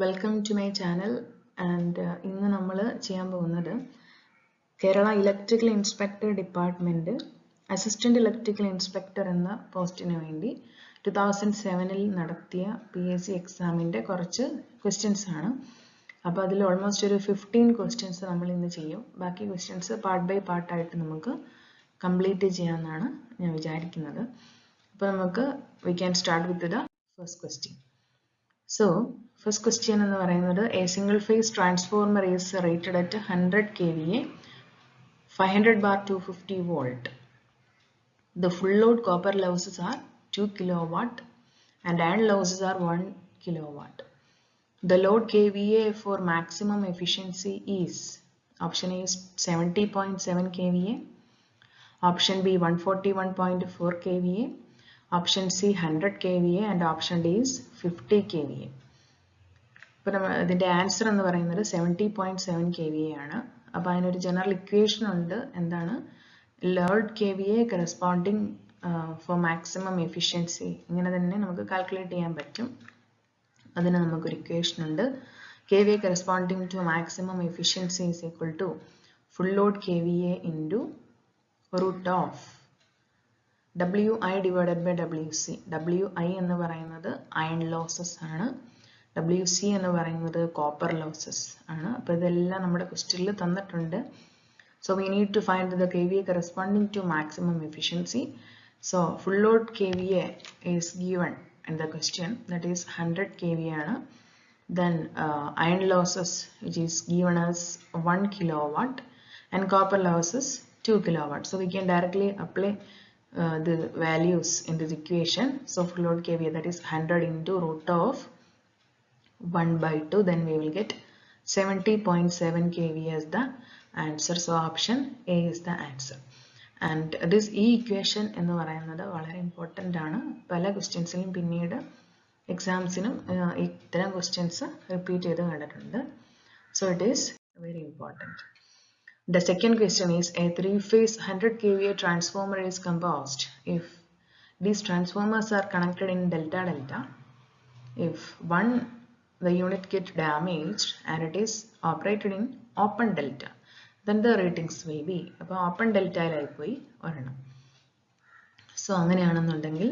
Welcome to my channel and ഇന്ന് നമ്മൾ ചെയ്യാൻ പോകുന്നത് Kerala electrical inspector department assistant electrical inspector എന്ന പോസ്റ്റിന് വേണ്ടി 2007 നടത്തിയ PSC എക്സാമിൻ്റെ കുറച്ച് ക്വസ്റ്റ്യൻസ് ആണ്. അപ്പോൾ അതിൽ ഓൾമോസ്റ്റ് ഒരു 15 ക്വസ്റ്റ്യൻസ് നമ്മൾ ഇന്ന് ചെയ്യും. ബാക്കി ക്വസ്റ്റ്യൻസ് പാർട്ട് ബൈ പാർട്ടായിട്ട് നമുക്ക് കംപ്ലീറ്റ് ചെയ്യാമെന്നാണ് ഞാൻ വിചാരിക്കുന്നത്. അപ്പോൾ നമുക്ക് we can start with the first question. So, first question എന്ന് പറയുന്നത് a single phase transformer is rated at 100 kVA, 500 bar 250 volt. The full load copper losses are 2 kilowatt and iron losses are 1 kilowatt. The load kVA for maximum efficiency is option A is 70.7 kVA, option B 141.4 kVA, option C 100 kVA and option D is 50 kVA. അപ്പോൾ ഇതിൻ്റെ answer എന്ന് പറയുന്നത് 70.7 kVA ആണ്. അപ്പോൾ അതിനൊരു general equation ഉണ്ട്. എന്താണ്? Load KVA corresponding for maximum efficiency. ഇങ്ങനെ തന്നെ നമുക്ക് കാൽക്കുലേറ്റ് ചെയ്യാൻ പറ്റും. അതിന് നമുക്കൊരു ഇക്വേഷൻ ഉണ്ട്. KVA corresponding to maximum efficiency is equal to full load KVA into root of WI divided by WC. WI എന്ന് പറയുന്നത് അയൺ ലോസസ് ആണ്, WC എന്ന് പറയുന്നത് കോപ്പർ ലോസസ് ആണ്. അപ്പോൾ ഇതെല്ലാം നമ്മുടെ ക്വസ്റ്റ്യനിൽ തന്നിട്ടുണ്ട്. So we need to find the KVA corresponding to maximum efficiency. So full load KVA is given in the question, that is 100 kVA ആണ്. Then iron losses which is given as 1 kilowatt and copper losses 2 kilowatt. So we can directly apply the values in this equation. So full load KVA, that is 100 into root of 1 by 2, then we will get 70.7 kVA as the answer. So option A is the answer. And this equation എന്ന് പറയുന്നത് വളരെ important ആണ്. പല ക്വസ്റ്റ്യൻസിലും പിന്നീട് എക്സാംസിനും ഇത്തരം questions repeat ചെയ്ത് കണ്ടിട്ടുണ്ട്. So it is very important. The second question is a three-phase 100 kVA transformer is composed if these transformers are connected in delta. If the unit gets damaged and it is operated in open delta, then the ratings will be അപ്പോൾ open delta പോയി ഒരെണ്ണം. So അങ്ങനെയാണെന്നുണ്ടെങ്കിൽ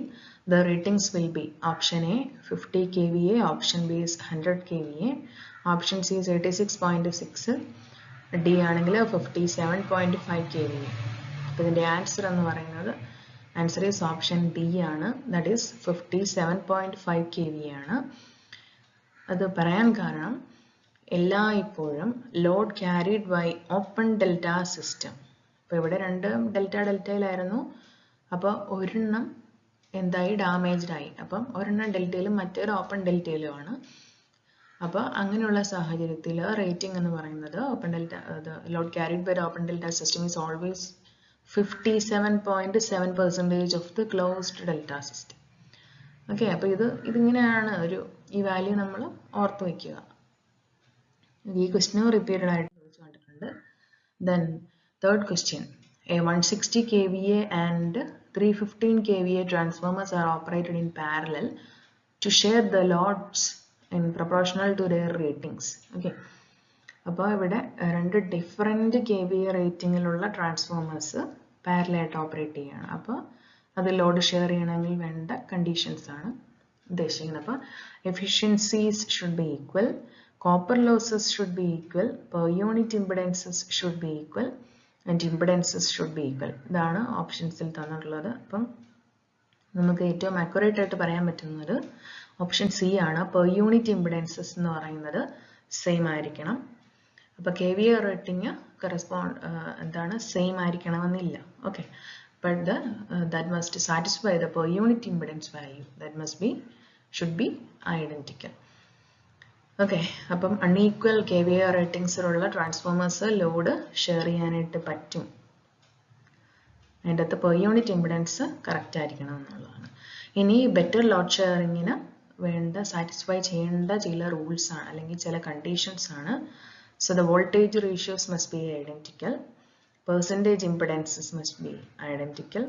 the ratings will be option A 50 kVA, option B is 100 kVA, option C is 86.6, D ആണെങ്കിൽ 57.5 kVA. അപ്പോൾ ഇതിൻ്റെ answer എന്ന് പറയുന്നത് answer is option D ആണ്, ദാറ്റ് ഈസ് 57.5 kVA ആണ്. അത് പറയാൻ കാരണം എല്ലായ്പ്പോഴും load carried by open delta system. അപ്പോൾ ഇവിടെ രണ്ടും ഡെൽറ്റയിലായിരുന്നു. അപ്പോൾ ഒരെണ്ണം എന്തായി? ഡാമേജ്ഡ് ആയി. അപ്പം ഒരെണ്ണം ഡെൽറ്റയിലും മറ്റൊരു ഓപ്പൺ ഡെൽറ്റയിലുമാണ്. അപ്പോൾ അങ്ങനെയുള്ള സാഹചര്യത്തിൽ റേറ്റിംഗ് എന്ന് പറയുന്നത് open delta load carried by open delta system is always 57.7% of the closed delta system. Okay, അപ്പോൾ ഇതിങ്ങനെയാണ് ഈ വാല്യൂ നമ്മൾ ഓർത്ത് വയ്ക്കുക. ഈ ക്വസ്റ്റ്യൻ റിപ്പീറ്റഡ് ആയിട്ട് ചോദിച്ചു കണ്ടിട്ടുണ്ട്. Then third question, a 160 kVA and 315 kVA transformers are operated in parallel to share the loads in proportional to their ratings. Okay, അപ്പോൾ ഇവിടെ രണ്ട് ഡിഫറെൻറ്റ് KVA റേറ്റിങ്ങിലുള്ള ട്രാൻസ്ഫോമേഴ്സ് പാരലായിട്ട് ഓപ്പറേറ്റ് ചെയ്യുകയാണ്. അപ്പോൾ അത് ലോഡ് ഷെയർ ചെയ്യണമെങ്കിൽ വേണ്ട കണ്ടീഷൻസ് ആണ് ഉദ്ദേശിക്കുന്നത്. അപ്പോൾ efficiencies should be equal, copper losses should be equal, per unit impedances should be equal and impedances should be equal. ഇതാണ് ഓപ്ഷൻസിൽ തന്നിട്ടുള്ളത്. അപ്പം നമുക്ക് ഏറ്റവും അക്യുറേറ്റ് ആയിട്ട് പറയാൻ പറ്റുന്നത് ഓപ്ഷൻ സി ആണ്. പെർ യൂണിറ്റ് ഇമ്പിഡൻസസ് എന്ന് പറയുന്നത് സെയിം ആയിരിക്കണം. അപ്പോൾ KVA റേറ്റിംഗ് എന്താണ് സെയിം ആയിരിക്കണമെന്നില്ല. Okay, but that must satisfy the per unit impedance value, that should be identical. Okay, അപ്പം അൺഈക്വൽ KVA റേറ്റിംഗ്സിലുള്ള ട്രാൻസ്ഫോമേഴ്സ് ലോഡ് ഷെയർ ചെയ്യാനായിട്ട് പറ്റും. അതിൻ്റെ അകത്ത് പെർ യൂണിറ്റ് ഇമ്പിഡൻസ് കറക്റ്റ് ആയിരിക്കണം എന്നുള്ളതാണ്. ഇനി ബെറ്റർ ലോഡ് ഷെയറിങ്ങിന് സാറ്റിസ്ഫൈ ചെയ്യേണ്ട ചില റൂൾസ് ആണ്, അല്ലെങ്കിൽ ചില കണ്ടീഷൻസ് ആണ്. So the voltage ratios must be identical, percentage impedances must be identical,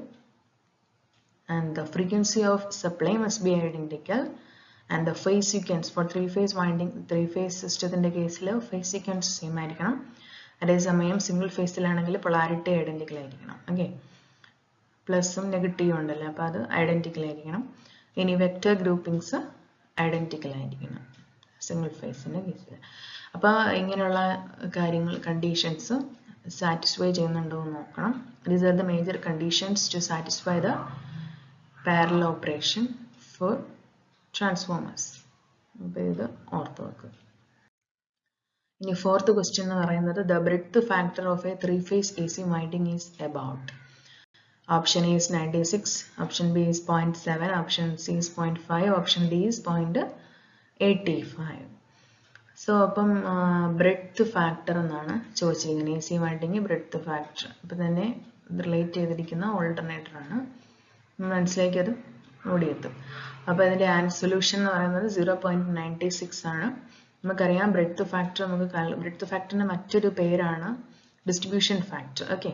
and the frequency of supply must be identical, and the phase sequence for three-phase winding, three-phase system in the case phase sequence same ആയിരിക്കണം. അതേസമയം single ഫേസിലാണെങ്കിൽ polarity identical ആയിരിക്കണം. Okay, പ്ലസും നെഗറ്റീവും ഉണ്ടല്ലോ, അപ്പോൾ അത് identical ആയിരിക്കണം. ഇനി വെക്റ്റർ ഗ്രൂപ്പിംഗ്സ് ഐഡന്റിക്കൽ ആയിരിക്കണം സിംഗിൾ ഫേസിന്റെ കേസിൽ. അപ്പോൾ ഇങ്ങനെയുള്ള കാര്യങ്ങൾ കണ്ടീഷൻസ് സാറ്റിസ്ഫൈ ചെയ്യുന്നുണ്ടോ എന്ന് നോക്കണം. These are the major conditions to satisfy the parallel operation for transformers. അപ്പോൾ ഇത് ഓർത്ത് വെക്കുക. ഇനി ഫോർത്ത് ക്വസ്റ്റ്യൻ എന്ന് പറയുന്നത് the breadth factor of a three-phase AC winding is about. Option A is 96, option B is 0.7, option C is 0.5, option D is 0.85. So അപ്പം breadth factor എന്നാണ് ചോദിച്ചിരിക്കുന്നത്. AC winding breadth factor. അപ്പം തന്നെ relate ചെയ്തിരിക്കുന്ന alternator ആണ്. മനസ്സിലേക്ക് അത് ഓടിയെത്തും. അപ്പോൾ അതിൻ്റെ സൊല്യൂഷൻ എന്ന് പറയുന്നത് 0.96 ആണ്. നമുക്കറിയാം ബ്രെഡ്ത്ത് ഫാക്ടർ, ബ്രെഡ്ത്ത് ഫാക്ടറിന്റെ മറ്റൊരു പേരാണ് distribution factor. Okay,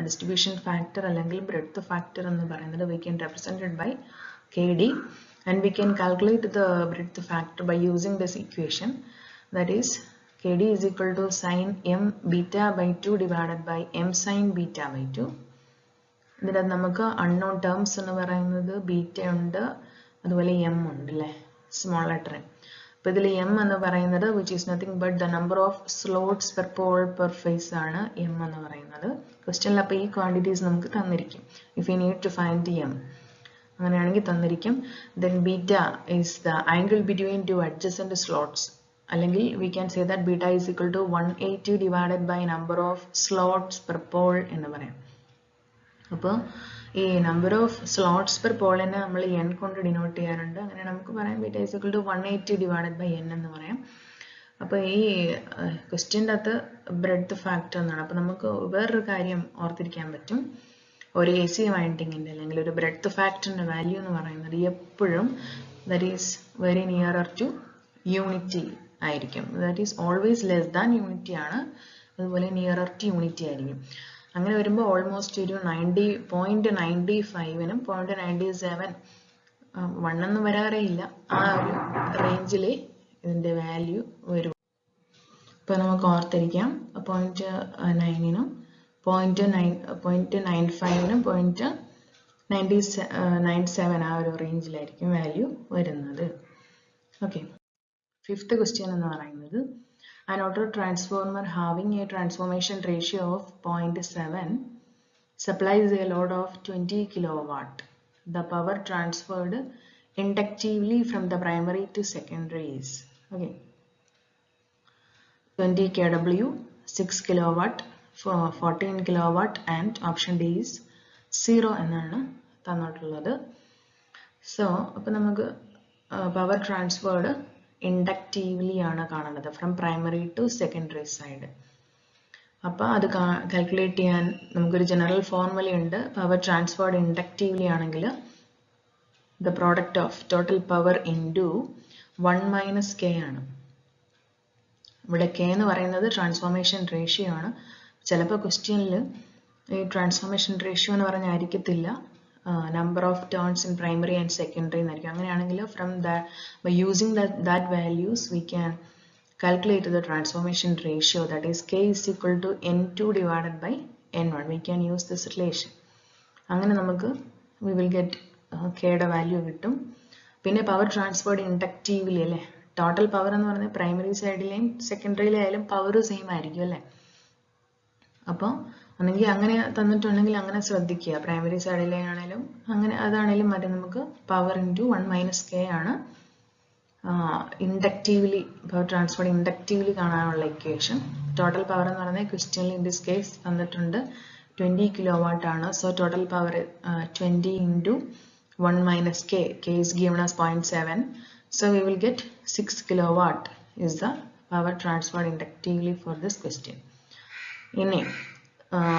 distribution factor അല്ലെങ്കിൽ ബ്രെഡ്ത്ത് ഫാക്ടർ എന്ന് പറയുന്നത് we can represented by KD, and we can calculate the breadth factor by using this equation, that is KD is equal to sin m beta by 2 divided by m sin beta by 2. ഇതിനകത്ത് നമുക്ക് unknown terms എന്ന് പറയുന്നത് beta ഉണ്ട്, അതുപോലെ m ഉണ്ട് അല്ലേ, small letter. അപ്പോൾ ഇതിൽ m എന്ന് പറയുന്നത് which is nothing but the number of slots per pole per phase ആണ് m എന്ന് പറയുന്നത്. ക്വസ്റ്റ്യനിൽ അപ്പോൾ ഈ ക്വാണ്ടിറ്റീസ് നമുക്ക് തന്നിരിക്കും. if you need to find the m, അങ്ങനെയാണെങ്കിൽ തന്നിരിക്കും. then beta is the angle between two adjacent slots, അല്ലെങ്കിൽ we can say that beta is equal to 180 divided by number of slots per pole എന്ന് പറയാം. അപ്പോൾ ഈ number of slots per പോളിനെ നമ്മൾ n കൊണ്ട് ഡിനോട്ട് ചെയ്യാറുണ്ട്. അങ്ങനെ നമുക്ക് പറയാം beta is equal to 180 divided by n എന്ന് പറയാം. അപ്പോൾ ഈ ക്വസ്റ്റ്യൻ്റെ അകത്ത് ബ്രെഡ്ത്ത് ഫാക്ടർ എന്നാണ്. അപ്പോൾ നമുക്ക് വേറൊരു കാര്യം ഓർത്തിരിക്കാൻ പറ്റും. ഒരു AC വൈൻഡിങ്ങിൻ്റെ അല്ലെങ്കിൽ ഒരു ബ്രെഡ്ത്ത് ഫാക്ടറിൻ്റെ വാല്യൂ എന്ന് പറയുന്നത് എപ്പോഴും that is very nearer to unity ആയിരിക്കും. That is always less than unity ആണ്, അതുപോലെ നിയറർ ടു യൂണിറ്റി ആയിരിക്കും. അങ്ങനെ വരുമ്പോൾ ഓൾമോസ്റ്റ് ഒരു 0.95നും 0.97 1 എന്ന് വരാറേ ഇല്ല, ആ ഒരു റേഞ്ചിൽ ഇതിൻ്റെ വാല്യൂ വരും. ഇപ്പോൾ നമുക്ക് ഓർത്തിരിക്കാം 0.9നും 0.95നും 0.97 ആ ഒരു റേഞ്ചിലായിരിക്കും വാല്യൂ വരുന്നത്. ഓക്കെ, ഫിഫ്ത്ത് ക്വസ്റ്റ്യൻ എന്ന് പറയുന്നത് an auto transformer having a transformation ratio of 0.7 supplies a load of 20 kilowatt. The power transferred inductively from the primary to secondary is, okay, 20 kW, 6 kilowatt, 14 kilowatt, and option D is 0 എന്നാണ് തന്നിട്ടുള്ളത്. So അപ്പോൾ നമുക്ക് power transferred inductively ആണ് കാണേണ്ടത് from primary to secondary side. അപ്പോൾ അത് calculate ചെയ്യാൻ നമുക്കൊരു ജനറൽ ഫോർമുല ഉണ്ട്. പവർ ട്രാൻസ്ഫേർഡ് ഇൻഡക്റ്റീവ്ലി ആണെങ്കിൽ the product of total power into 1 - k ആണ്. ഇവിടെ k എന്ന് പറയുന്നത് ട്രാൻസ്ഫോർമേഷൻ റേഷ്യോ ആണ്. ചിലപ്പോൾ ക്വസ്റ്റ്യനിൽ ഈ ട്രാൻസ്ഫോർമേഷൻ റേഷ്യോ എന്ന് പറഞ്ഞായിരിക്കത്തില്ല, number of turns in primary and secondary എന്നായിരിക്കും. അങ്ങനെയാണെങ്കിൽ from that, by using that values we can calculate the transformation ratio, that is k is equal to n2 divided by n1. We can use this relation. അങ്ങനെ നമുക്ക് we will get k യുടെ value കിട്ടും. പിന്നെ power transferred ഇൻഡക്റ്റീവ്ലി അല്ലേ, total power എന്ന് പറഞ്ഞാൽ primary സൈഡിലെയും സെക്കൻഡറിയിലായാലും power same ആയിരിക്കും അല്ലേ. അപ്പോൾ ഒന്നെങ്കിൽ അങ്ങനെ തന്നിട്ടുണ്ടെങ്കിൽ അങ്ങനെ ശ്രദ്ധിക്കുക, പ്രൈമറി സൈഡിലാണെങ്കിലും അങ്ങനെ അതാണെങ്കിലും മതി. നമുക്ക് പവർ ഇൻറ്റു 1 - k ആണ് ഇൻഡക്റ്റീവ്ലി പവർ ട്രാൻസ്ഫേർഡ് ഇൻഡക്റ്റീവ്ലി കാണാനുള്ള ഇക്വേഷൻ. ടോട്ടൽ പവർ എന്ന് പറയുന്നത് ക്വസ്റ്റ്യനിൽ ഇൻ ദിസ് കേസ് തന്നിട്ടുണ്ട് 20 kilowatt ആണ്. So total power 20 into 1 - k, k is given as 0.7, so we will get 6 kilowatt is the power transferred inductively for this question. ഇനി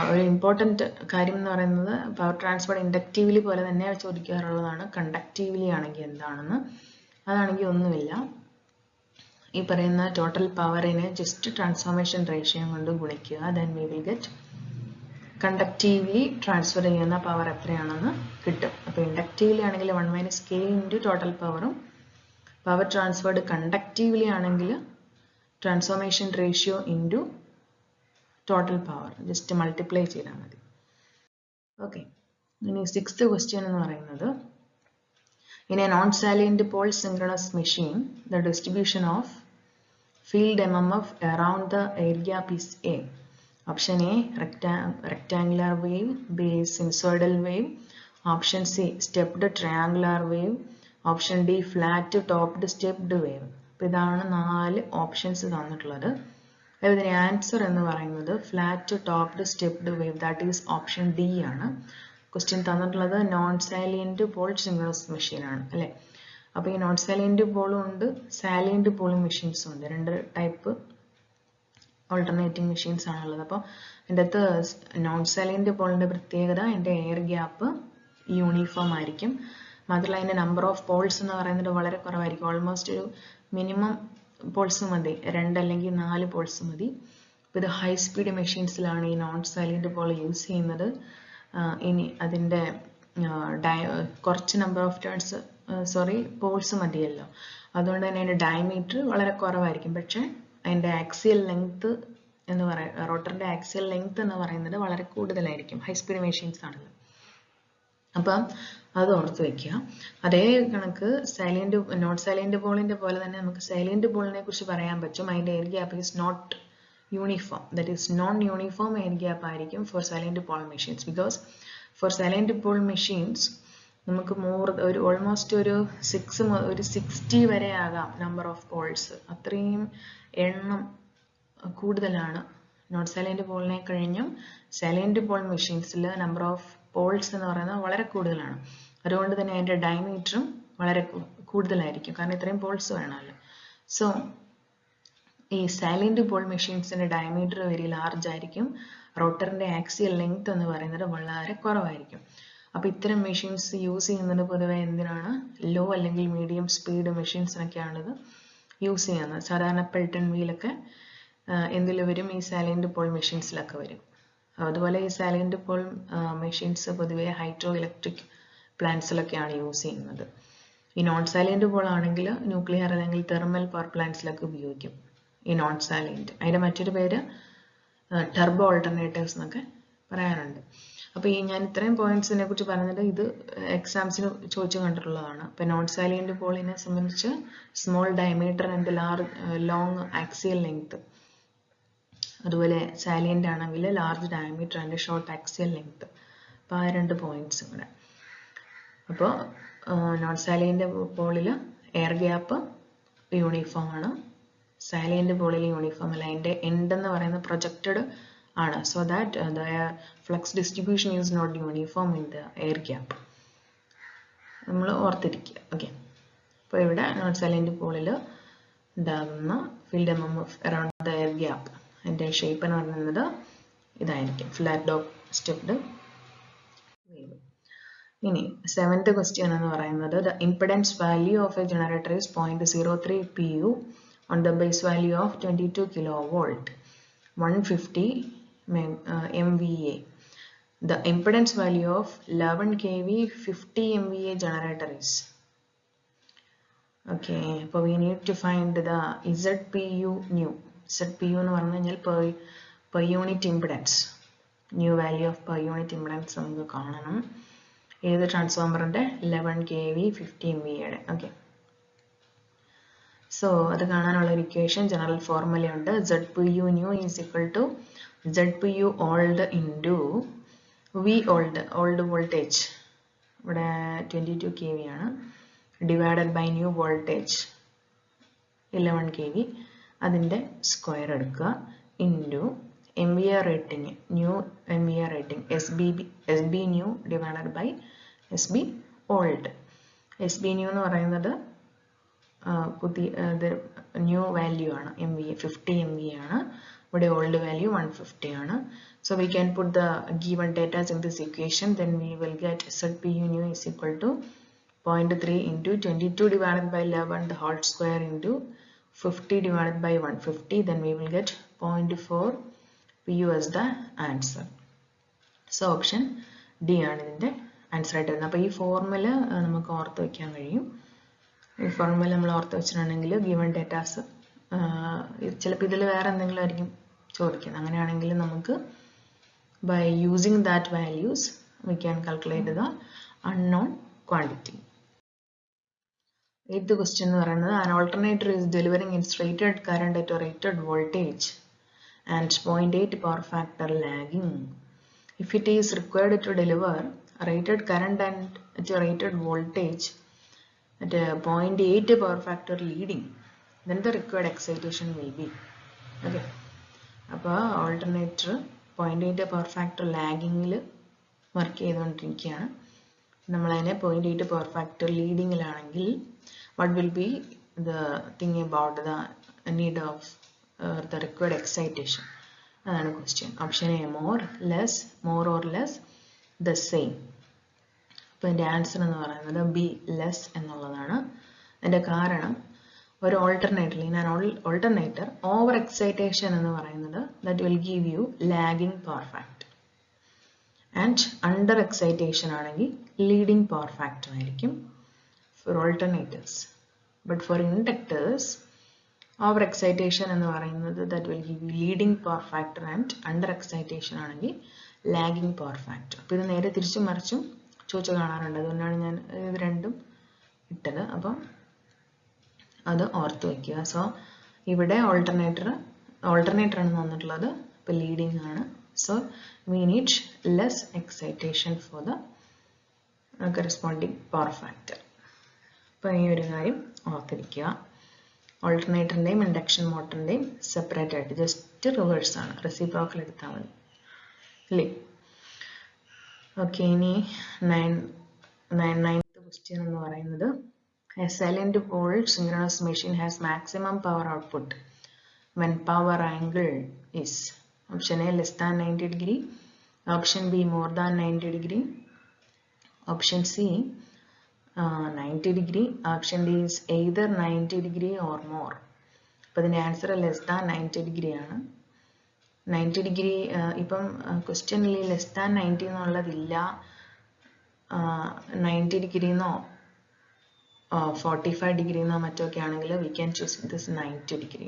ഒരു important കാര്യം എന്ന് പറയുന്നത് പവർ ട്രാൻസ്ഫേർഡ് ഇൻഡക്റ്റീവ്ലി പോലെ തന്നെ ചോദിക്കാറുള്ളതാണ് കണ്ടക്റ്റീവ്ലി ആണെങ്കിൽ എന്താണെന്ന്. അതാണെങ്കിൽ ഒന്നുമില്ല, ഈ പറയുന്ന ടോട്ടൽ പവറിനെ ജസ്റ്റ് ട്രാൻസ്ഫോർമേഷൻ റേഷ്യോ കൊണ്ട് ഗുണിക്കുക, then we will get conductively transfer ചെയ്യുന്ന പവർ എത്രയാണെന്ന് കിട്ടും. അപ്പോൾ ഇൻഡക്റ്റീവ്ലി ആണെങ്കിൽ 1 - k ഇൻറ്റു ടോട്ടൽ പവറും പവർ ട്രാൻസ്ഫേർഡ് കണ്ടക്റ്റീവ്ലി ആണെങ്കിൽ transformation ratio into total power just multiply ചെയ്താൽ മതി. ഓക്കെ, ഇനി 6th ക്വസ്റ്റ്യൻ എന്ന് പറയുന്നത് in a non-salient pole synchronous machine the distribution of field mmf around the air gap is A. Option A rectangular wave, B sinusoidal wave, option C stepped triangular wave, option D flat topped stepped wave. അപ്പോൾ ഇതാണ് 4 options തന്നിട്ടുള്ളത്. ഇതിന്റെ answer എന്ന് പറയുന്നത് flat topped stepped wave, that is option D ആണ്. Question തന്നിട്ടുള്ളത് non salient pole synchronous machine ആണ് അല്ലേ. അപ്പോൾ ഈ നോൺ സാലിയന്റ് പോളും ഉണ്ട്, സാലിയന്റ് പോളിംഗ് മെഷീൻസും ഉണ്ട്. 2 ടൈപ്പ് ഓൾട്ടർനേറ്റിംഗ് മെഷീൻസ് ആണുള്ളത്. അപ്പോൾ എൻ്റെ അകത്ത് നോൺ സാലിയന്റ് പോളിന്റെ പ്രത്യേകത എൻ്റെ എയർ ഗ്യാപ്പ് യൂണിഫോം ആയിരിക്കും. മാത്രമല്ല അതിൻ്റെ നമ്പർ ഓഫ് പോൾസ് എന്ന് പറയുന്നത് വളരെ കുറവായിരിക്കും. ഓൾമോസ്റ്റ് ഒരു മിനിമം പോൾസ് മതി, 2 അല്ലെങ്കിൽ 4 പോൾസ് മതി. അപ്പോൾ ഇത് ഹൈ സ്പീഡ് മെഷീൻസിലാണ് ഈ നോൺ സാലിയന്റ് പോൾ യൂസ് ചെയ്യുന്നത്. ഇനി അതിൻ്റെ കുറച്ച് നമ്പർ ഓഫ് ടേൺസ് പോൾസ് മതിയല്ലോ, അതുകൊണ്ട് തന്നെ അതിൻ്റെ ഡയമീറ്റർ വളരെ കുറവായിരിക്കും. പക്ഷേ അതിൻ്റെ ആക്സിയൽ ലെങ്ത് എന്ന് പറയുന്നത്, റോട്ടറിൻ്റെ ആക്സിയൽ ലെങ്ത് എന്ന് പറയുന്നത് വളരെ കൂടുതലായിരിക്കും. ഹൈ സ്പീഡ് മെഷീൻസ് ആണല്ലോ. അപ്പം അത് ഓർത്ത് വെക്കുക. അതേ കണക്ക് സാലിയന്റ് നോൺ സാലിയന്റ് പോളിന്റെ പോലെ തന്നെ നമുക്ക് സാലിയന്റ് പോളിനെ കുറിച്ച് പറയാൻ പറ്റും. അതിന്റെ air gap is not uniform, that is non uniform air gap ആയിരിക്കും for salient pole machines. Because for salient pole machines നമുക്ക് ഓൾമോസ്റ്റ് ഒരു 60 വരെ ആകാം നമ്പർ ഓഫ് പോൾസ്. അത്രയും എണ്ണം കൂടുതലാണ് നോൺ സാലിയന്റ് പോളിനെ കഴിഞ്ഞും സാലിയന്റ് പോൾ മെഷീൻസിൽ നമ്പർ ഓഫ് പോൾസ് എന്ന് പറയുന്നത് വളരെ കൂടുതലാണ്. അതുകൊണ്ട് തന്നെ അതിൻ്റെ ഡയമീറ്ററും വളരെ കൂടുതലായിരിക്കും, കാരണം ഇത്രയും പോൾസ് വേണമല്ലോ. സോ ഈ സാലിയന്റ് പോൾ മെഷീൻസിന്റെ ഡയമീറ്റർ വെരി ലാർജ് ആയിരിക്കും. റോട്ടറിന്റെ ആക്സിയൽ ലെങ്ത് എന്ന് പറയുന്നത് വളരെ കുറവായിരിക്കും. അപ്പോൾ ഇത്തരം മെഷീൻസ് യൂസ് ചെയ്യുന്നത് പൊതുവെ എന്തിനാണ്? ലോ അല്ലെങ്കിൽ മീഡിയം സ്പീഡ് മെഷീൻസിനൊക്കെയാണ് ഇത് യൂസ് ചെയ്യുന്നത്. സാധാരണ പെൽട്ടൺ വീലൊക്കെ എന്തിൽ വരും? ഈ സാലിയന്റ് പോൾ മെഷീൻസിലൊക്കെ വരും. അതുപോലെ ഈ സാലിയന്റ് പോൾ മെഷീൻസ് പൊതുവെ ഹൈഡ്രോ ഇലക്ട്രിക് പ്ലാന്റ്സിലൊക്കെയാണ് യൂസ് ചെയ്യുന്നത്. ഈ നോൺ സാലിയന്റ് പോൾ ആണെങ്കിൽ ന്യൂക്ലിയർ അല്ലെങ്കിൽ തെർമൽ പവർ പ്ലാന്റ്സിലൊക്കെ ഉപയോഗിക്കും ഈ നോൺ സാലിയന്റ്. അതിന്റെ മറ്റൊരു പേര് ടർബോ ഓൾട്ടർനേറ്റേഴ്സ് എന്നൊക്കെ പറയാറുണ്ട്. അപ്പോൾ ഈ ഞാൻ ഇത്രയും പോയിന്റ്സിനെ കുറിച്ച് പറഞ്ഞത് ഇത് എക്സാംസിന് ചോദിച്ചു കണ്ടിട്ടുള്ളതാണ്. ഇപ്പം നോൺ സാലിയന്റ് പോളിനെ സംബന്ധിച്ച് small diameter and long axial length, അതുപോലെ സാലിയന്റ് ആണെങ്കിൽ large diameter and short axial length. അപ്പോൾ ആ 2 പോയിന്റ്സ് കൂടെ. അപ്പോൾ നോൺ സാലിയന്റ് പോളിൽ എയർ ഗ്യാപ്പ് യൂണിഫോം ആണ്, സാലിയന്റ് പോളിൽ യൂണിഫോം അല്ല. അതിൻ്റെ എൻഡ് എന്ന് പറയുന്നത് പ്രൊജക്റ്റഡ് ആണ്. So that the flux distribution is not uniform in the air gap. നമ്മൾ ഓർത്തിരിക്കുക. ഓക്കെ, അപ്പോൾ ഇവിടെ നോൺ സാലിയന്റ് പോളിൽ ഉണ്ടാകുന്ന field MMF around the air gap, അതിൻ്റെ ഷേപ്പ് എന്ന് പറയുന്നത് ഇതായിരിക്കും, ഫ്ലാറ്റ് ടോപ്പ് സ്റ്റെപ്ഡ് വേവ്. ഇനി 7th ക്വസ്റ്റ്യൻ എന്ന് പറയുന്നത് the impedance value of A generator is 0.03 pu on the base value of 22 kilovolt 150 MVA. The impedance value of 11 kV 50 MVA generator is. Okay, so we need to find the ZPU new. ZPU എന്ന് പറഞ്ഞു കഴിഞ്ഞാൽ per unit impedance, new value of per unit impedance നമുക്ക് കാണണം. ഏത് ട്രാൻസ്ഫോമറിന്റെ 11 kV 50 MVA. Okay, so അത് കാണാനുള്ള ഒരു ഇക്വേഷൻ ജനറൽ ഫോർമുലയുണ്ട്. ZPU new is equal to ZPU old into V old voltage, ഇവിടെ 22 kV ആണ്, divided by new voltage 11 kV, അതിൻ്റെ സ്ക്വയർ എടുക്കുക, into MVA rating, new MVA rating SB new divided by SB old. SB new എന്ന് പറയുന്നത് പുതിയ new value ആണ്, MVA 50 MVA ആണ്. ഇവിടെ ഓൾഡ് വാല്യൂ 150 ആണ്. So we can put the given data in this equation, then we will get ZPU new is equal to 0.3 into 22 divided by 11 the whole square into 50 divided by 150, then we will get 0.4 PU as the answer. So option D ആണ് ഇതിൻ്റെ answer ആയിട്ട് വരുന്നത്. അപ്പോൾ ഈ formula നമുക്ക് ഓർത്ത് വയ്ക്കാൻ കഴിയും. ഈ ഫോർമുല നമ്മൾ ഓർത്ത് വെച്ചിട്ടുണ്ടെങ്കിൽ ഗിവൺ ഡേറ്റാസ് ചിലപ്പോൾ ഇതിൽ വേറെ എന്തെങ്കിലും ആയിരിക്കും ചോദിക്കുന്നത്. അങ്ങനെയാണെങ്കിൽ നമുക്ക് by using that values we can calculate the unknown quantity. Eighth question എന്ന് പറയുന്നത് an alternator is delivering its rated current at a rated voltage and 0.8 power factor lagging. If it is required to deliver a rated current and at a rated voltage at a 0.8 power factor leading, then the required excitation will be. Okay. അപ്പോൾ alternator 0.8 power factor ലാഗിങ്ങിൽ work ചെയ്തുകൊണ്ടിരിക്കുകയാണ്. നമ്മളതിനെ 0.8 power factor ലീഡിങ്ങിലാണെങ്കിൽ what will be the thing about the need of the required excitation? അതാണ് question. Option A more or less the same. അപ്പോൾ ഇതിൻ്റെ answer എന്ന് പറയുന്നത് ബി ലെസ് എന്നുള്ളതാണ്. അതിൻ്റെ കാരണം ഒരു ഓൾട്ടർനേറ്റർ ഓവർ എക്സൈറ്റേഷൻ എന്ന് പറയുന്നത് that will give you lagging power factor and under excitation ആണെങ്കിൽ leading power factor ആയിരിക്കും for alternators. But for inductors over excitation എന്ന് പറയുന്നത് that will give you leading power factor and under excitation ആണെങ്കിൽ lagging power factor. അപ്പോൾ ഇത് നേരെ തിരിച്ചും മറിച്ചും ചോദിച്ചു കാണാറുണ്ട്. അതുകൊണ്ടാണ് ഞാൻ ഇത് രണ്ടും ഇട്ടത്. അപ്പം അത് ഓർത്ത് വയ്ക്കുക. സോ ഇവിടെ ഓൾട്ടർനേറ്റർ ആണ് വന്നിട്ടുള്ളത്. ഇപ്പോൾ ലീഡിങ് ആണ്. So we need less excitation for the corresponding power factor. അപ്പോൾ ഈ ഒരു കാര്യം ഓർത്തിരിക്കുക. ഓൾട്ടർനേറ്ററിൻ്റെയും ഇൻഡക്ഷൻ മോട്ടറിൻ്റെയും സെപ്പറേറ്റ് ആയിട്ട് ജസ്റ്റ് റിവേഴ്സ് ആണ്, റെസിപ്രോക്കൽ എടുത്താൽ മതി അല്ലേ. ഓക്കെ, ഇനി നയൻത് ക്വസ്റ്റ്യൻ എന്ന് പറയുന്നത് a silent pole synchronous machine has maximum power output when power angle is option A less than 90 degree, option B more than 90 degree, option C 90 degree, option D is either 90 degree or more. അപ്പോൾ ഇതിൻ്റെ answer less than 90 degree ആണ്. 90 degree ഇപ്പം ക്വസ്റ്റ്യനിൽ less than 90 എന്നുള്ളതില്ല. 90 ഡിഗ്രിന്നോ 45 degree എന്നോ മറ്റൊക്കെ ആണെങ്കിൽ we can choose this 90 degree.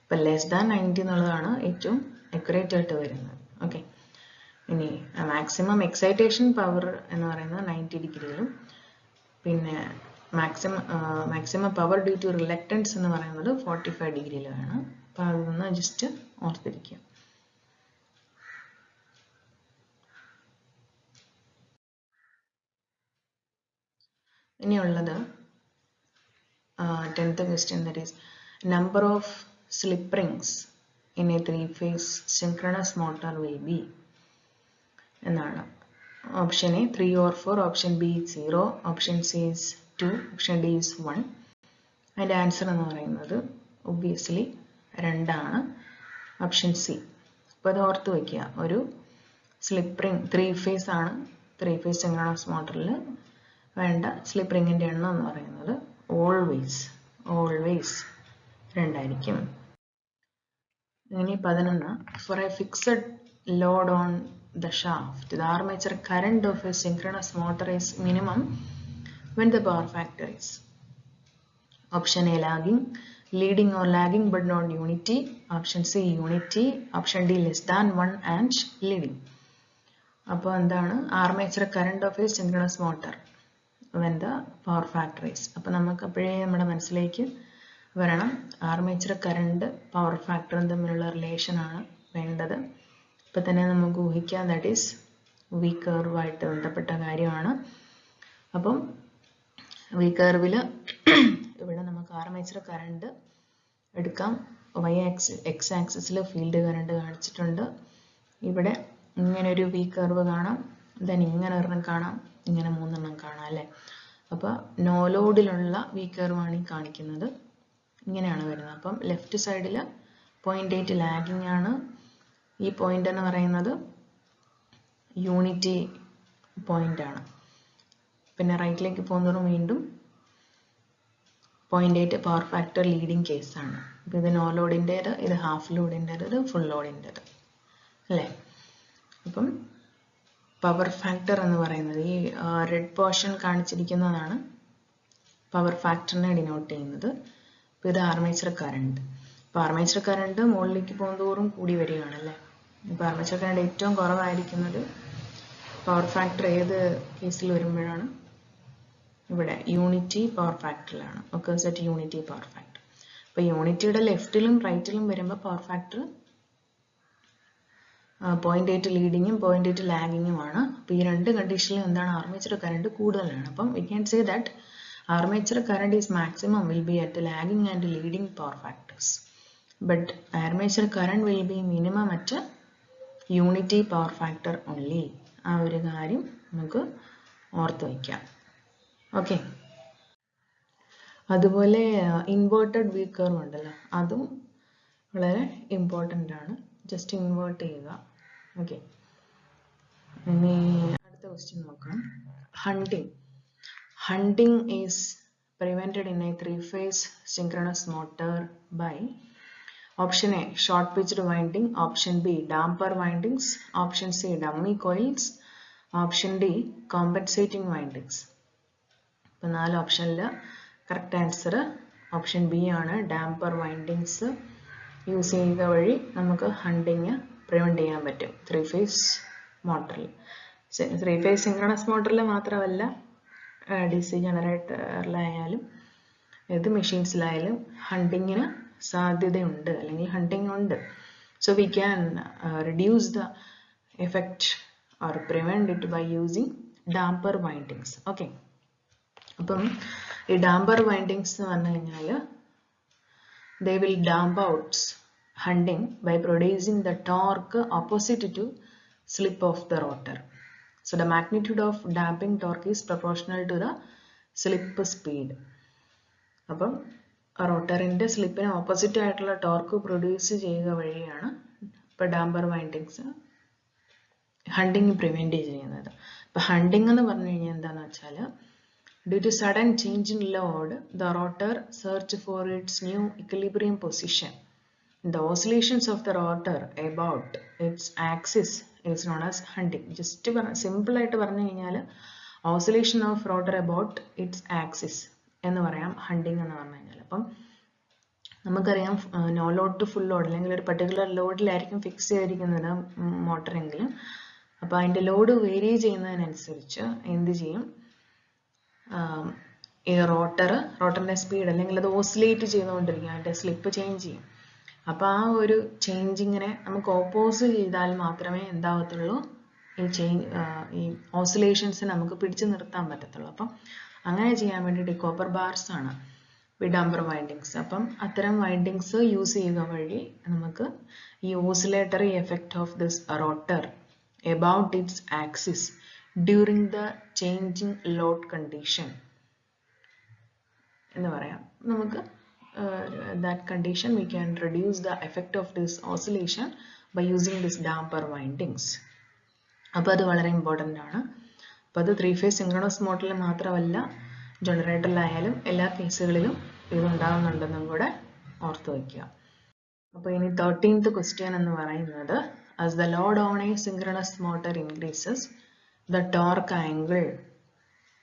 ഇപ്പം less than 90 എന്നുള്ളതാണ് ഏറ്റവും അക്യുറേറ്റ് ആയിട്ട് വരുന്നത്. ഓക്കെ, ഇനി മാക്സിമം എക്സൈറ്റേഷൻ പവർ എന്ന് പറയുന്നത് 90 ഡിഗ്രിയിലും പിന്നെ maximum power due to reluctance എന്ന് പറയുന്നത് 45 ഡിഗ്രിയിലുമാണ്. അപ്പം അതൊന്ന് ജസ്റ്റ് ഓർത്തിരിക്കുക. ഇനിയുള്ളത് 10th question, that is number of slip rings in a 3-phase synchronous motor will be എന്നാണ്. Option A 3 or 4, option B 0, option C is 2, option D is 1. അതിൻ്റെ answer എന്ന് പറയുന്നത് ഒബ്വിയസ്ലി 2 ആണ്, ഓപ്ഷൻ സി. അപ്പോൾ അത് ഓർത്ത് വയ്ക്കുക. ഒരു സ്ലിപ്പ് റിംഗ് 3 phase ആണ്. 3 phase സിങ്ക്രണസ് മോട്ടറിൽ വേണ്ട സ്ലിപ്പ് റിങ്ങിൻ്റെ എണ്ണം എന്ന് പറയുന്നത് ഓൾവേസ് 2 ആയിരിക്കും. ഇനി 11, for a fixed load on the shaft, the armature current of a synchronous motor is minimum when the power factor is option A lagging, leading or lagging but not unity, option C unity, option D less than 1 and leading. അപ്പോൾ എന്താണ് armature current of A synchronous motor when the power factor is. അപ്പോൾ നമുക്ക് അപ്പോഴേ നമ്മുടെ മനസ്സിലേക്ക് വരണം armature current power ഫാക്ടറും തമ്മിലുള്ള റിലേഷൻ ആണ് വേണ്ടത്. ഇപ്പം തന്നെ നമുക്ക് ഊഹിക്കാം ദാറ്റ് ഈസ് വി കർവായിട്ട് ബന്ധപ്പെട്ട കാര്യമാണ്. അപ്പം വി കർവിൽ ഇവിടെ നമുക്ക് ആർമേച്ചർ കറണ്ട് എടുക്കാം. എക്സ് ആക്സിസിൽ ഫീൽഡ് കറണ്ട് കാണിച്ചിട്ടുണ്ട്. ഇവിടെ ഇങ്ങനെ ഒരു വി കർവ് കാണാം, ദെൻ ഇങ്ങനെ ഒരെണ്ണം കാണാം, ഇങ്ങനെ 3 എണ്ണം കാണാം അല്ലേ. അപ്പോൾ നോ ലോഡിലുള്ള വി കർവാണ് ഈ കാണിക്കുന്നത്. ഇങ്ങനെയാണ് വരുന്നത്. അപ്പം ലെഫ്റ്റ് സൈഡിൽ 0.8 ലാഗിങ് ആണ്. ഈ പോയിന്റ് എന്ന് പറയുന്നത് യൂണിറ്റി പോയിന്റ് ആണ്. പിന്നെ റൈറ്റിലേക്ക് പോകുന്നതും വീണ്ടും 0.8 പവർ ഫാക്ടർ ലീഡിങ് കേസാണ്. അപ്പം ഇത് നോ ലോഡിൻ്റേത്, ഇത് ഹാഫ് ലോഡിൻ്റേത്, ഇത് ഫുൾ ലോഡിൻ്റേത് അല്ലേ. അപ്പം പവർ ഫാക്ടർ എന്ന് പറയുന്നത് ഈ റെഡ് പോർഷൻ കാണിച്ചിരിക്കുന്നതാണ് പവർ ഫാക്ടറിനെ ഡിനോട്ട് ചെയ്യുന്നത്. അപ്പോൾ ഇത് ആർമേച്ചർ കറണ്ട്. അപ്പോൾ ആർമേച്ചർ കറണ്ട് മുകളിലേക്ക് പോകുന്തോറും കൂടി വരികയാണല്ലേ. ഇപ്പോൾ ആർമേച്ചർ കറണ്ട് ഏറ്റവും കുറവായിരിക്കുന്നത് പവർ ഫാക്ടർ ഏത് കേസിൽ വരുമ്പോഴാണ്? ഇവിടെ യൂണിറ്റി പവർ ഫാക്ടറിലാണ്. Occurs at unity power factor. അപ്പോൾ യൂണിറ്റിയുടെ ലെഫ്റ്റിലും റൈറ്റിലും വരുമ്പോൾ പവർ ഫാക്ടർ 0.8 ലീഡിങ്ങും 0.8 ലാഗിങ്ങുമാണ്. അപ്പോൾ ഈ രണ്ട് കണ്ടീഷനിലും എന്താണ്? ആർമേച്ചർ കറണ്ട് കൂടുതലാണ്. അപ്പം V can say that armature current is maximum will be at lagging and leading power factors, but armature current will be minimum at unity power factor only. ആ ഒരു കാര്യം നമുക്ക് ഓർത്ത് വയ്ക്കാം. ഓക്കെ, അതുപോലെ ഇൻവേർട്ടഡ് വി കർവ് ഉണ്ടല്ലോ, അതും വളരെ ഇമ്പോർട്ടൻ്റ് ആണ്. ജസ്റ്റ് ഇൻവേർട്ട് ചെയ്യുക. ഓക്കെ, ഇനി അടുത്ത ക്വസ്റ്റ്യൻ നോക്കാം. Hunting is prevented in a three-phase synchronous motor by option A short pitched winding, option B damper windings, option C dummy coils, option D compensating windings. ഇപ്പോൾ 4 ഓപ്ഷനിൽ correct answer option B ആണ്. Damper windings use ചെയ്യുക വഴി നമുക്ക് hunting prevent ചെയ്യാൻ പറ്റും three phase മോട്ടറിൽ. Three phase synchronous മോട്ടറിൽ മാത്രമല്ല, DC ജനറേറ്ററിലായാലും ഏത് മെഷീൻസിലായാലും ഹണ്ടിങ്ങിന് സാധ്യതയുണ്ട്, അല്ലെങ്കിൽ ഹണ്ടിങ് ഉണ്ട്. So we can reduce the effect or prevent it by using damper windings. Okay, അപ്പം ഈ ഡാംപർ വൈൻഡിങ്സ് എന്ന് പറഞ്ഞു കഴിഞ്ഞാൽ they will damp out hunting by producing the torque opposite to slip of the rotor. So the magnitude of damping torque is proportional to the slip speed. അപ്പം റോട്ടറിൻ്റെ സ്ലിപ്പിന് opposite ആയിട്ടുള്ള torque produce ചെയ്യുക വഴിയാണ് ഇപ്പോൾ damper windings hunting prevent ചെയ്യുന്നത്. ഇപ്പോൾ hunting എന്ന് പറഞ്ഞു കഴിഞ്ഞാൽ എന്താണെന്ന് വെച്ചാൽ, due to sudden change in load, the rotor search for its new equilibrium position. The oscillations of the rotor about its axis is known as hunting. Just simple ആയിട്ട് പറഞ്ഞു കഴിഞ്ഞാൽ oscillation of rotor about its axis എന്ന് പറയാം hunting എന്ന് പറഞ്ഞു കഴിഞ്ഞാൽ. അപ്പം നമുക്കറിയാം no load to full load, അല്ലെങ്കിൽ ഒരു പർട്ടിക്കുലർ ലോഡിലായിരിക്കും ഫിക്സ് ചെയ്തിരിക്കുന്നത് മോട്ടറെങ്കിലും. അപ്പോൾ അതിൻ്റെ ലോഡ് വേരി ചെയ്യുന്നതിനനുസരിച്ച് എന്ത് ചെയ്യും, ഈ റോട്ടറിൻ്റെ സ്പീഡ് അല്ലെങ്കിൽ അത് ഓസിലേറ്റ് ചെയ്തുകൊണ്ടിരിക്കും, അതിൻ്റെ സ്ലിപ്പ് ചേഞ്ച് ചെയ്യും. അപ്പോൾ ആ ഒരു ചേഞ്ചിങ്ങിനെ നമുക്ക് ഓപ്പോസ് ചെയ്താൽ മാത്രമേ എന്താകത്തുള്ളൂ, ഈ ഓസിലേഷൻസ് നമുക്ക് പിടിച്ചു നിർത്താൻ പറ്റത്തുള്ളൂ. അപ്പം അങ്ങനെ ചെയ്യാൻ വേണ്ടിയിട്ട് കോപ്പർ ബാർസ് ആണ് ഈ ഡാംപർ വൈൻഡിങ്സ്. അപ്പം അത്തരം വൈൻഡിങ്സ് യൂസ് ചെയ്യുക വഴി നമുക്ക് ഈ oscillatory effect of this rotor about its axis during the changing load condition എന്ന് പറയാം. നമുക്ക് that condition we can reduce the effect of this oscillation by using this damper windings. അപ്പോൾ അത് വളരെ ഇമ്പോർട്ടൻ്റ് ആണ്. അപ്പോൾ അത് ത്രീ ഫേസ് സിങ്ക്രണസ് മോട്ടറിൽ മാത്രമല്ല, ജനറേറ്ററിലായാലും എല്ലാ കേസുകളിലും ഇതുണ്ടാകുന്നുണ്ടെന്നും കൂടെ ഓർത്ത് വയ്ക്കുക. അപ്പോൾ ഇനി 13th ക്വസ്റ്റ്യൻ എന്ന് പറയുന്നത്, as the load on a synchronous motor increases, the torque angle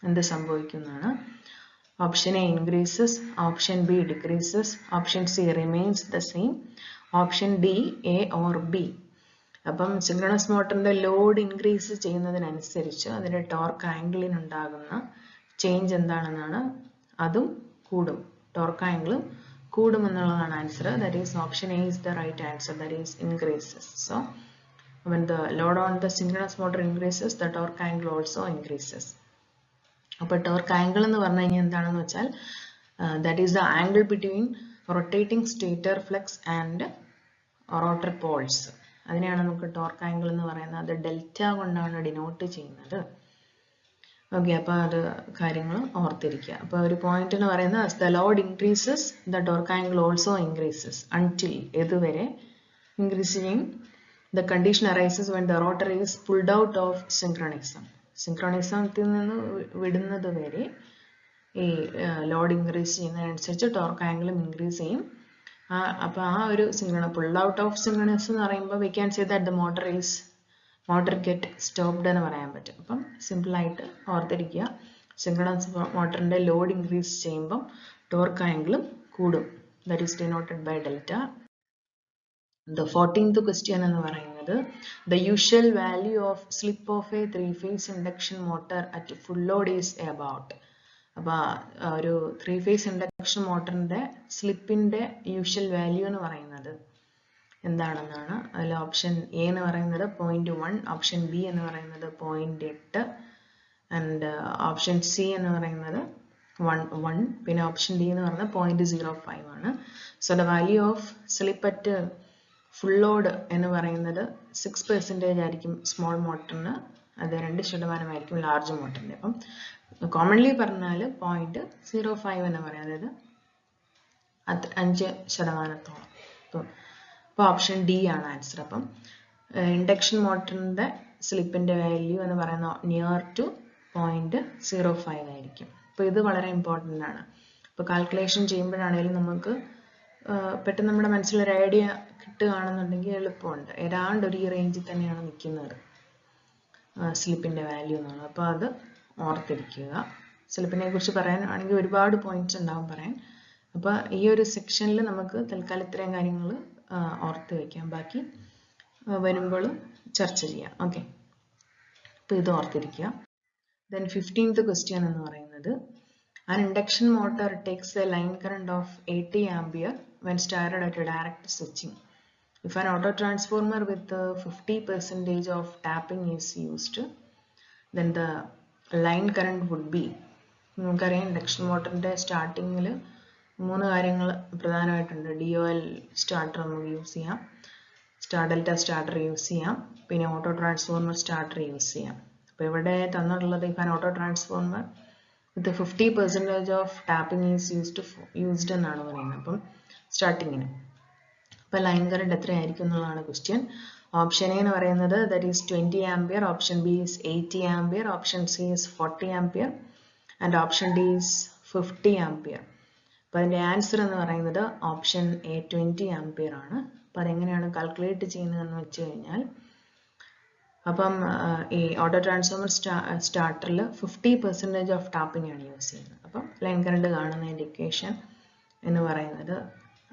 എന്ത് സംഭവിക്കുന്നതാണ്? Option A increases, option B decreases, option C remains the same, option D A or B. അപ്പം സിങ്ക്രണസ് മോട്ടറിൻ്റെ ലോഡ് ഇൻക്രീസ് ചെയ്യുന്നതിനനുസരിച്ച് അതിൻ്റെ torque ആംഗിളിനുണ്ടാകുന്ന change എന്താണെന്നാണ്, അതും കൂടും, ടോർക്ക് ആംഗിളും കൂടുമെന്നുള്ളതാണ് answer. That is option A is the right answer, that is increases. So when the load on the synchronous motor increases, the torque angle also increases. അപ്പോൾ torque angle എന്ന് പറഞ്ഞു കഴിഞ്ഞാൽ എന്താണെന്ന് വെച്ചാൽ, that is the angle between rotating stator flux and rotor poles. അതിനെയാണ് നമുക്ക് torque angle എന്ന് പറയുന്നത്. അത് ഡെൽറ്റ കൊണ്ടാണ് ഡിനോട്ട് ചെയ്യുന്നത്. ഓക്കെ, അപ്പോൾ അത് കാര്യങ്ങൾ ഓർത്തിരിക്കുക. അപ്പോൾ ഒരു പോയിന്റ് എന്ന് പറയുന്നത്, as the load increases, the torque angle also increases until ഇതുവരെ ഇൻക്രീസ് ചെയ്യും. The condition arises when the rotor is pulled out of synchronism. സിങ്ക്രോണിസത്തിൽ നിന്ന് വിടുന്നത് വരെ ഈ ലോഡ് ഇൻക്രീസ് ചെയ്യുന്നതിനനുസരിച്ച് ടോർക്ക് ആംഗിളും ഇൻക്രീസ് ചെയ്യും. അപ്പോൾ ആ ഒരു പുൾ ഔട്ട് ഓഫ് സിങ്ക്രണസ് എന്ന് പറയുമ്പോൾ we can say that the motor get stopped എന്ന് പറയാൻ പറ്റും. അപ്പം സിമ്പിളായിട്ട് ഓർത്തിരിക്കുക, സിൻക്രണസ് മോട്ടറിൻ്റെ ലോഡ് ഇൻക്രീസ് ചെയ്യുമ്പം ടോർക്ക് ആംഗിളും കൂടും. That is denoted by delta. The 14th question എന്ന് പറയുന്നത് the usual value of slip of a three-phase induction motor at full load is about. അപ്പോൾ ഒരു 3-phase ഇൻഡക്ഷൻ മോട്ടറിൻ്റെ സ്ലിപ്പിൻ്റെ യൂഷ്വൽ വാല്യൂ എന്ന് പറയുന്നത് എന്താണെന്നാണ്. അതിൽ ഓപ്ഷൻ എ എന്ന് പറയുന്നത് 0.1, ഓപ്ഷൻ ബി എന്ന് പറയുന്നത് 0.8 ആൻഡ് ഓപ്ഷൻ സി എന്ന് പറയുന്നത് 1, പിന്നെ ഓപ്ഷൻ ഡി എന്ന് പറയുന്നത് 0.05 ആണ്. So the value of slip at full load എന്ന് പറയുന്നത് 6% ആയിരിക്കും സ്മോൾ മോട്ടറിന്, അത് 2% ആയിരിക്കും ലാർജ് മോട്ടറിൻ്റെ. അപ്പം കോമൺലി പറഞ്ഞാൽ 0.05 എന്ന് പറയാം, അതായത് 5%. അപ്പോൾ ഓപ്ഷൻ ഡി ആണ് ആൻസർ. അപ്പം ഇൻഡക്ഷൻ മോട്ടറിൻ്റെ സ്ലിപ്പിൻ്റെ വാല്യൂ എന്ന് പറയുന്ന നിയർ ടു 0.05 ആയിരിക്കും. അപ്പോൾ ഇത് വളരെ ഇമ്പോർട്ടൻ്റ് ആണ്. ഇപ്പോൾ കാൽക്കുലേഷൻ ചെയ്യുമ്പോഴാണെങ്കിലും നമുക്ക് പെട്ടെന്ന് നമ്മുടെ മനസ്സിലൊരു ഐഡിയ കിട്ടുകയാണെന്നുണ്ടെങ്കിൽ എളുപ്പമുണ്ട്. ഏതാണ്ട് ഒരു ഈ റേഞ്ചിൽ തന്നെയാണ് നിൽക്കുന്നത് സ്ലിപ്പിൻ്റെ വാല്യൂ എന്നാണ്. അപ്പോൾ അത് ഓർത്തിരിക്കുക. സ്ലിപ്പിനെ കുറിച്ച് പറയാനാണെങ്കിൽ ഒരുപാട് പോയിന്റ്സ് ഉണ്ടാവും പറയാൻ. അപ്പോൾ ഈ ഒരു സെക്ഷനിൽ നമുക്ക് തൽക്കാലം ഇത്രയും കാര്യങ്ങൾ ഓർത്ത് വയ്ക്കാം, ബാക്കി വരുമ്പോൾ ചർച്ച ചെയ്യാം. ഓക്കെ, അപ്പോൾ ഇത് ഓർത്തിരിക്കുക. ദെൻ 15th question എന്ന് പറയുന്നത് an induction motor takes a line current of 80 ampere when started at a direct switching. If an auto transformer with 50% of tapping is used, then the line current would be, നമുക്കറിയാം induction മോട്ടറിൻ്റെ സ്റ്റാർട്ടിങ്ങിൽ 3 കാര്യങ്ങൾ പ്രധാനമായിട്ടുണ്ട്. DOL starter നമുക്ക് use ചെയ്യാം, star delta starter use ചെയ്യാം, പിന്നെ auto transformer starter use ചെയ്യാം. അപ്പോൾ ഇവിടെ തന്നിട്ടുള്ളത് if an auto transformer with 50% of tapping is used എന്നാണ് പറയുന്നത്. അപ്പം സ്റ്റാർട്ടിങ്ങിന് അപ്പോൾ ലൈൻ കറണ്ട് എത്രയായിരിക്കും എന്നുള്ളതാണ് ക്വസ്റ്റ്യൻ. ഓപ്ഷൻ എ എന്ന് പറയുന്നത് that is 20 ampere, option B is 80 ampere, option C is 40 ampere and option D is 50 ampere. അപ്പോൾ അതിൻ്റെ ആൻസർ എന്ന് പറയുന്നത് ഓപ്ഷൻ എ 20 ആംപിയർ ആണ്. അപ്പോൾ അതെങ്ങനെയാണ് കാൽക്കുലേറ്റ് ചെയ്യുന്നതെന്ന് വെച്ച് കഴിഞ്ഞാൽ, അപ്പം ഈ ഓട്ടോ ട്രാൻസ്ഫോമർ സ്റ്റാർട്ടറിൽ 50% ഓഫ് ടാപ്പിംഗ് ആണ് യൂസ് ചെയ്യുന്നത്. അപ്പം ലൈൻ കറണ്ട് കാണുന്നതിൻ്റെ ഇക്വേഷൻ എന്ന് പറയുന്നത്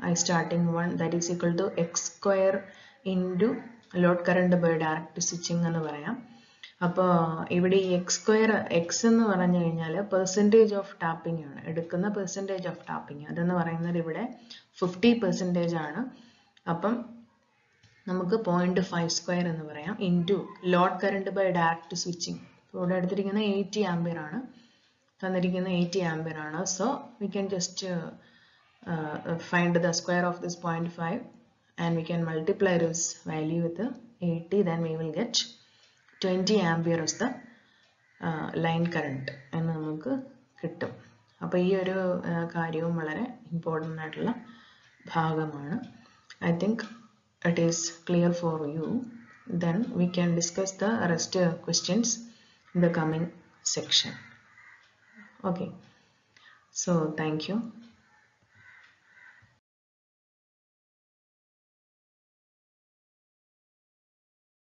I starting 1 that is equal to x square into load current by direct switching എന്ന് പറയാം. അപ്പോൾ ഇവിടെ ഈ എക്സ് സ്ക്വയർ, എക്സ് എന്ന് പറഞ്ഞു കഴിഞ്ഞാൽ പെർസെൻറ്റേജ് ഓഫ് ടാപ്പിംഗ് ആണ്, എടുക്കുന്ന പെർസെൻറ്റേജ് ഓഫ് ടാപ്പിംഗ്, അതെന്ന് പറയുന്നത് ഇവിടെ 50% ആണ്. അപ്പം നമുക്ക് 0.5 സ്ക്വയർ എന്ന് പറയാം into load current by direct switching. ഇവിടെ എടുത്തിരിക്കുന്നത് 80 ആംപിയർ ആണ്, തന്നിരിക്കുന്നത് 80 ആംപിയർ ആണ്. So we can just find the square of this 0.5 and we can multiply this value with 80, then we will get 20 ampere as the line current എന്ന് നമുക്ക് കിട്ടും. അപ്പോൾ ഈ ഒരു കാര്യവും വളരെ ഇമ്പോർട്ടൻ്റ് ആയിട്ടുള്ള ഭാഗമാണ്. I think it is clear for you. Then we can discuss the rest questions in the coming section. Okay, so thank you.